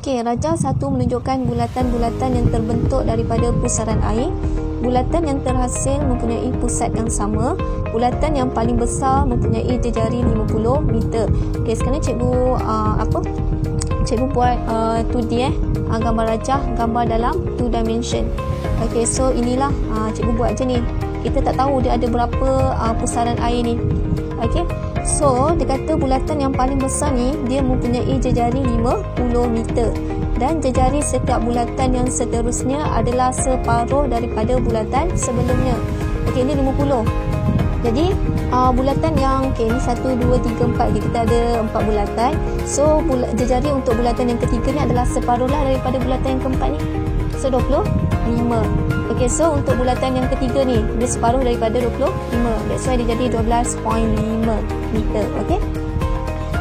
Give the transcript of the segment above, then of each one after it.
Okey, rajah 1 menunjukkan bulatan-bulatan yang terbentuk daripada pusaran air. Bulatan yang terhasil mempunyai pusat yang sama. Bulatan yang paling besar mempunyai jejari 50 meter. Okey, sekarang cikgu buat 2D gambar rajah, gambar dalam 2 dimension. Okey, so inilah cikgu buat je ni. Kita tak tahu dia ada berapa pusaran air ni. Okey, so dia kata bulatan yang paling besar ni dia mempunyai jejari 50 meter dan jejari setiap bulatan yang seterusnya adalah separuh daripada bulatan sebelumnya. Okey, ini 50. Jadi bulatan yang ni 1, 2, 3, 4 kita ada 4 bulatan. So jejari untuk bulatan yang ketiga ni adalah separuh lah daripada bulatan yang keempat ni. So 25. Okey, so untuk bulatan yang ketiga ni dia separuh daripada 25. That's why dia jadi 12.5 meter. Okey.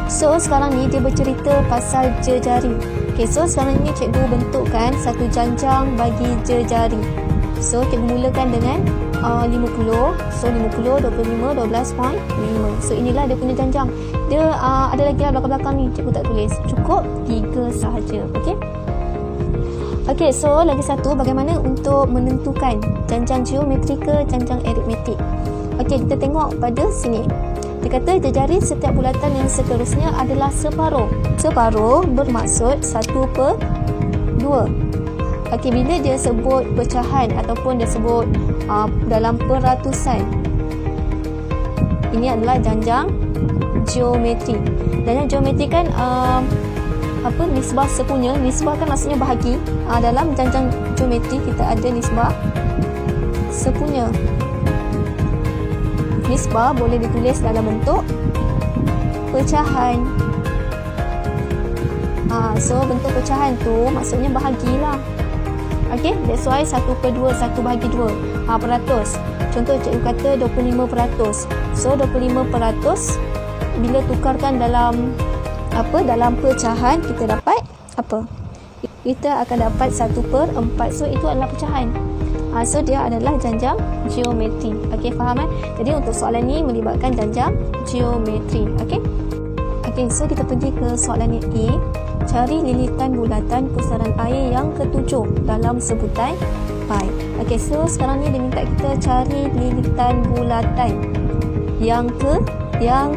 So sekarang ni dia bercerita pasal jejari. Okey, so sekarang ni cikgu bentukkan satu janjang bagi jejari. So cikgu mulakan dengan 50. So 50, 25, 12.5. So inilah dia punya janjang. Dia ada lagi lah belakang-belakang ni, cikgu tak tulis. Cukup 3 sahaja. Okey. Okey, so lagi satu, bagaimana untuk menentukan janjang geometri ke janjang aritmetik. Okey, kita tengok pada sini. Dia kata jejari setiap bulatan yang seterusnya adalah separuh. Separuh bermaksud 1/2. Okey, bila dia sebut pecahan ataupun dia sebut dalam peratusan, ini adalah janjang geometri. Janjang geometri kan nisbah sepunya. Nisbah kan maksudnya bahagi. Dalam janjang geometri kita ada nisbah sepunya. Nisbah boleh ditulis dalam bentuk pecahan. So bentuk pecahan tu maksudnya bahagilah. Okey, that's why 1/2, 1/2 peratus. Contoh cikgu kata 25%. So 25% bila tukarkan dalam dalam pecahan kita dapat apa? Kita akan dapat 1/4. So itu adalah pecahan. So dia adalah janjang geometri. Okey, faham Jadi untuk soalan ni melibatkan janjang geometri. Okey. Okey, so kita pergi ke soalan A. Cari lilitan bulatan pusaran air yang ke-7 dalam sebutan pi. Okey, so sekarang ni dia minta kita cari lilitan bulatan yang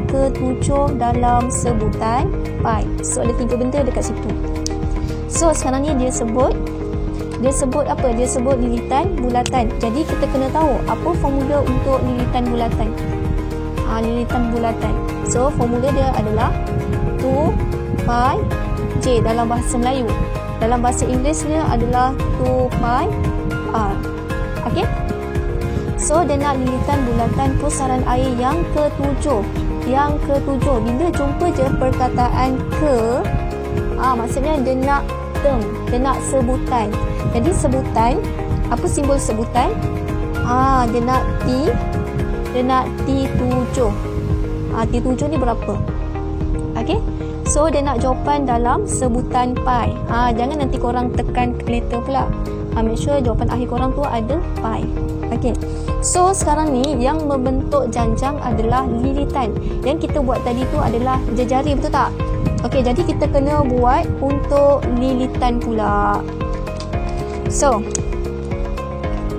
ke-7 dalam sebutan pi. So ada 3 benda dekat situ. So sekarang ni dia sebut apa? Dia sebut lilitan bulatan. Jadi kita kena tahu apa formula untuk lilitan bulatan. Lilitan bulatan. So formula dia adalah 2 pi j dalam bahasa Melayu. Dalam bahasa Inggerisnya adalah 2 pi r. Okey? So dia nak lilitan bulatan pusaran air yang ke-7. Yang ke-7. Bila jumpa je perkataan ke, maksudnya dia nak term, dia nak sebutan. Jadi sebutan, apa simbol sebutan? Dia nak T7. T7 ni berapa? Okey. So dia nak jawapan dalam sebutan pi. Jangan nanti korang tekan kalkulator pula. Make sure jawapan akhir korang tu ada pi. Okey. So sekarang ni yang membentuk janjang adalah lilitan. Yang kita buat tadi tu adalah jejari, betul tak? Okey, jadi kita kena buat untuk lilitan pula. So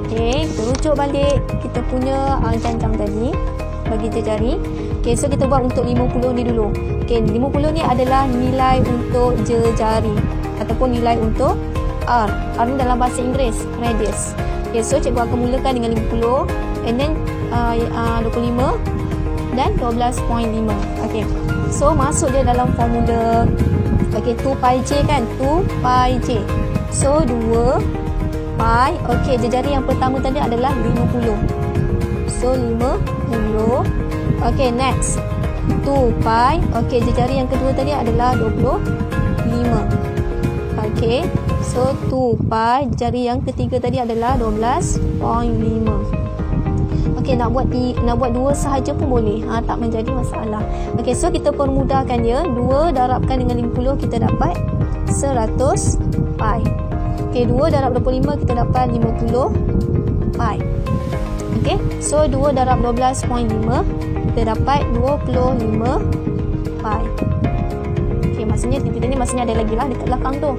okey, kita rujuk balik kita punya janjang tadi bagi jejari. Okey, so kita buat untuk 50 ni dulu. Okey, 50 ni adalah nilai untuk jejari ataupun nilai untuk R. R ni dalam bahasa Inggeris radius. Okay, so cikgu akan mulakan dengan 50 and then 25 dan 12.5. Okay, so masuk dia dalam formula. Okay, 2 pi j kan, 2 pi j. So 2 pi. Okay, jejari yang pertama tadi adalah 50. So 50. Okay, next 2 pi. Okay, jejari yang kedua tadi adalah 25. Okay, so 2 pi. Jari yang ketiga tadi adalah 12.5. Okey, nak buat 2 sahaja pun boleh. Tak menjadi masalah. Okey, so kita permudahkan dia. 2 darabkan dengan 50 kita dapat 100 pi. Okey, 2 darab 25 kita dapat 50 pi. Okey, so 2 darab 12.5 kita dapat 25 pi. Okey, Maksudnya titik ni maksudnya ada lagi lah dekat belakang tu.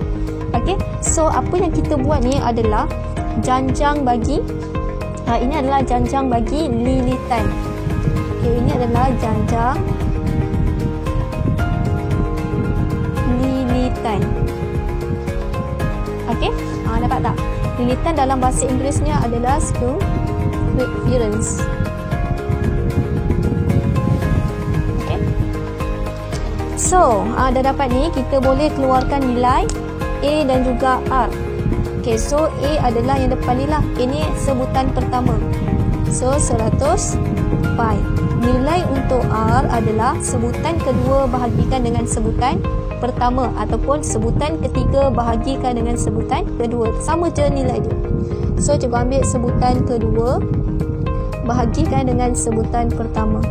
Okey, so apa yang kita buat ni adalah janjang bagi ini adalah janjang bagi lilitan. Okey, ini adalah janjang lilitan. Okey, dapat tak? Lilitan dalam bahasa Inggerisnya adalah circumference. Okey. So, dah dapat ni, kita boleh keluarkan nilai A dan juga R. Okey, so A adalah yang depan ni lah. Ini sebutan pertama. So, 100 pi. Nilai untuk R adalah sebutan kedua bahagikan dengan sebutan pertama ataupun sebutan ketiga bahagikan dengan sebutan kedua. Sama je nilai dia. So, cuba ambil sebutan kedua bahagikan dengan sebutan pertama.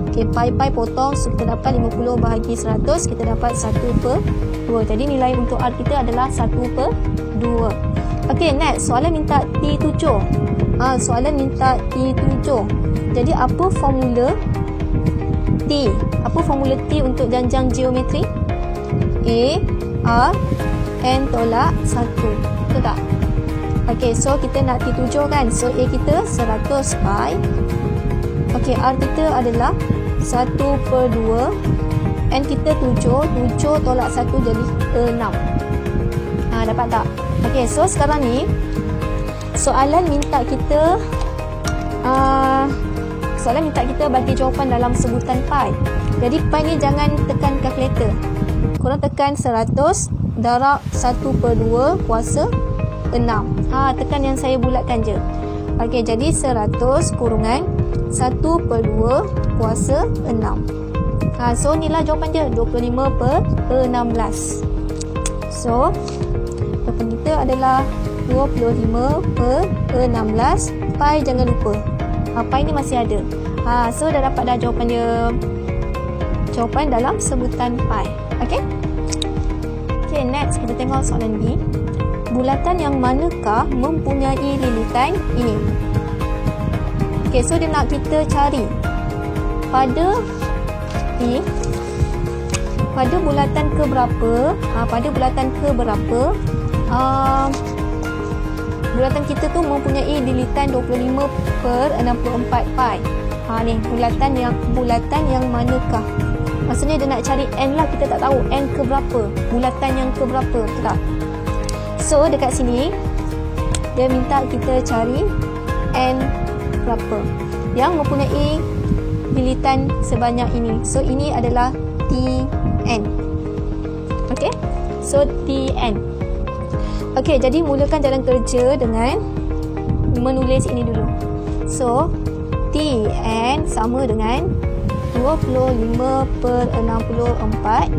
Okey, pi potong, so kita dapat 50 bahagi 100, kita dapat 1/2. Jadi nilai untuk R kita adalah 1/2. Okey, next, soalan minta T7. Soalan minta T7. Jadi apa formula T? Apa formula T untuk janjang geometri? A, R, N tolak 1. Betul tak? Okey, so kita nak T7 kan? So A kita 100 pi. Okey, R kita adalah 1/2. N kita 7. 7 tolak 1 jadi 6. Dapat tak? Okey, so sekarang ni soalan minta kita bagi jawapan dalam sebutan pi. Jadi pi ni jangan tekan kalkulator. Korang tekan 100 darab 1/2 kuasa 6. Tekan yang saya bulatkan je. Okey, jadi 100 kurungan 1/2 kuasa 6. So inilah jawapan dia, 25/16. So jawapan kita adalah 25/16. Pi jangan lupa. Pi ni masih ada. So dah dapat dah jawapan dia. Jawapan dalam sebutan pi. Okey. Okey, next kita tengok soalan B. Bulatan yang manakah mempunyai lilitan ini? Okey, so dia nak kita cari pada P, pada bulatan ke berapa, pada bulatan ke berapa bulatan kita tu mempunyai lilitan 25/64 pi. Ni bulatan yang manakah? Maksudnya dia nak cari N lah, kita tak tahu N ke berapa, bulatan yang ke berapa, betul tak? So dekat sini dia minta kita cari N berapa yang mempunyai lilitan sebanyak ini. So ini adalah Tn. Okey, so Tn. Okey, jadi mulakan jalan kerja dengan menulis ini dulu. So Tn sama dengan 25/64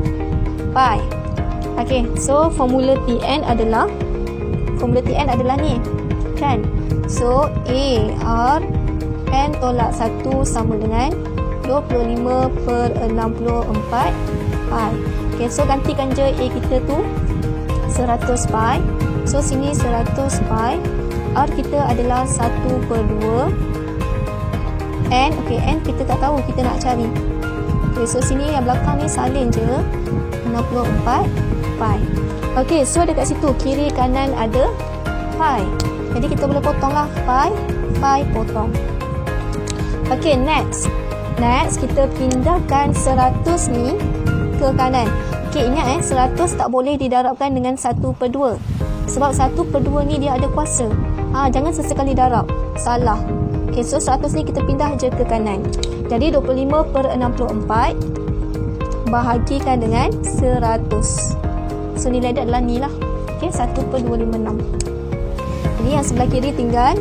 pi. Okey, so formula Tn adalah ni kan. So A R N tolak 1 sama dengan 25/64 pi. Okey, so gantikan je A kita tu 100 pi. So sini 100 pi. R kita adalah 1/2. N, okey, N kita tak tahu, kita nak cari. Okey, so sini yang belakang ni salin je 64 pi. Okey, so dekat situ kiri kanan ada pi. Jadi kita boleh potong lah pi potong. Okey, next kita pindahkan 100 ni ke kanan. Okey, ingat 100 tak boleh didarabkan dengan 1/2. Sebab 1/2 ni dia ada kuasa. Jangan sesekali darab, salah. Okey, so 100 ni kita pindah je ke kanan. Jadi 25/64 bahagikan dengan 100. So nilai dia adalah ni lah. Okey, 1/256. Jadi yang sebelah kiri tinggal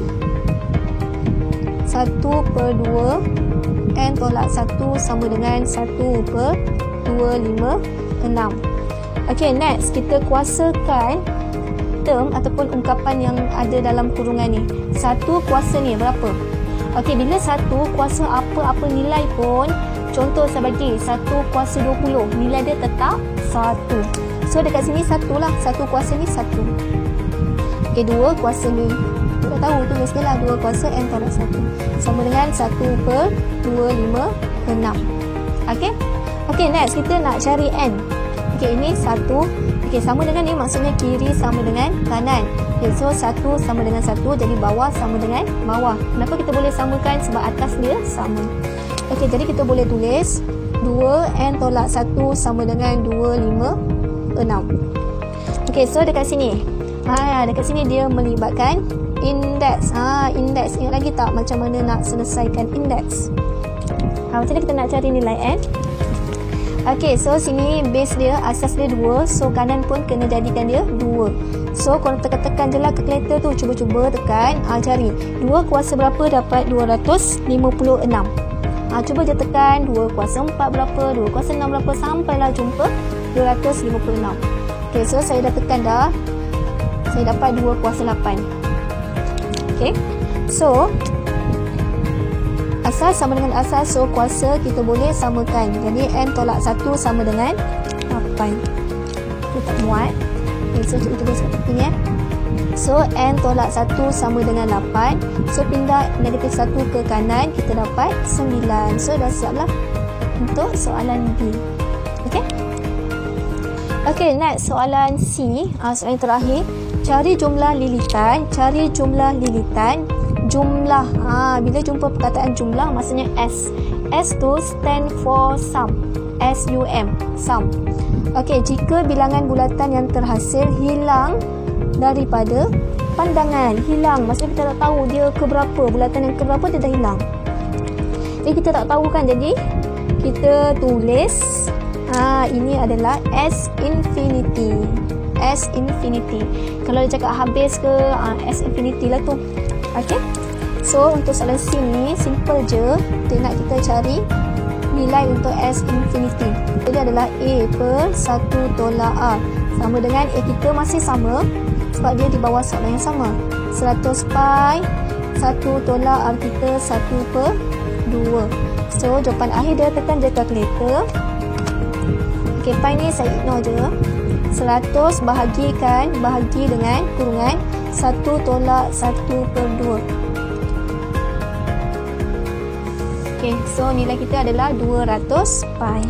1/2 N tolak 1 sama dengan 1/256. Okey, next kita kuasakan term ataupun ungkapan yang ada dalam kurungan ni. 1 kuasa ni berapa? Okey, bila 1 kuasa apa-apa nilai pun, contoh saya bagi 1 kuasa 20, nilai dia tetap 1. So dekat sini 1 lah, 1 kuasa ni 1. Okey, 2 kuasa ni kita tahu tulis dia lah, 2 kuasa N tolak 1 sama dengan 1/256. Okey. Okey, next kita nak cari N. Okey, ini 1. Okey, sama dengan ni maksudnya kiri sama dengan kanan. Okay, so 1 sama dengan 1, jadi bawah sama dengan bawah. Kenapa kita boleh samakan? Sebab atas dia sama. Okey, jadi kita boleh tulis 2n tolak 1 sama dengan 256. Okey, so dekat sini. Dekat sini dia melibatkan indeks. Indeks. Ingat lagi tak macam mana nak selesaikan indeks? Macam mana kita nak cari nilai n? Okey, so sini base dia, asas dia 2. So kanan pun kena jadikan dia 2. So korang tekan je lah kalkulator tu. Cuba-cuba tekan, cari 2 kuasa berapa dapat 256. Cuba je tekan 2 kuasa 4 berapa, 2 kuasa 6 berapa, sampailah jumpa 256. Okey, so saya dah tekan dah. Saya dapat 2 kuasa 8. Okey, so asas sama dengan asas, so kuasa kita boleh samakan. Jadi n tolak 1 sama dengan 8. Kita tak muat. Okay, so kita tulis kat tepi ni. So n tolak 1 sama dengan 8. So pindah negatif 1 ke kanan, kita dapat 9. So dah siap lah untuk soalan B. Okay. Okay, next soalan C. Soalan terakhir. Cari jumlah lilitan. Cari jumlah lilitan. Jumlah, bila jumpa perkataan jumlah maksudnya S. S tu stand for sum. S-U-M, sum. Okey, jika bilangan bulatan yang terhasil hilang daripada pandangan. Hilang, maksudnya kita tak tahu dia keberapa, bulatan yang keberapa dia dah hilang. Jadi kita tak tahu kan, jadi kita tulis ini adalah S infinity. S infinity. Kalau dia cakap habis ke, S infinity lah tu. Okey. So untuk soalan C ni simple je. Dia nak kita cari nilai untuk S infinity. Jadi adalah A per 1 tolak R. Sama dengan A kita masih sama sebab dia di bawah soalan yang sama. 100 pi 1 tolak R kita 1 per 2. So jawapan akhir dia, tekan je kalkulator. Okey, pi ni saya ignore je. 100 bahagi dengan kurungan 1 tolak 1 per 2. Okay, so nilai kita adalah 200 pi.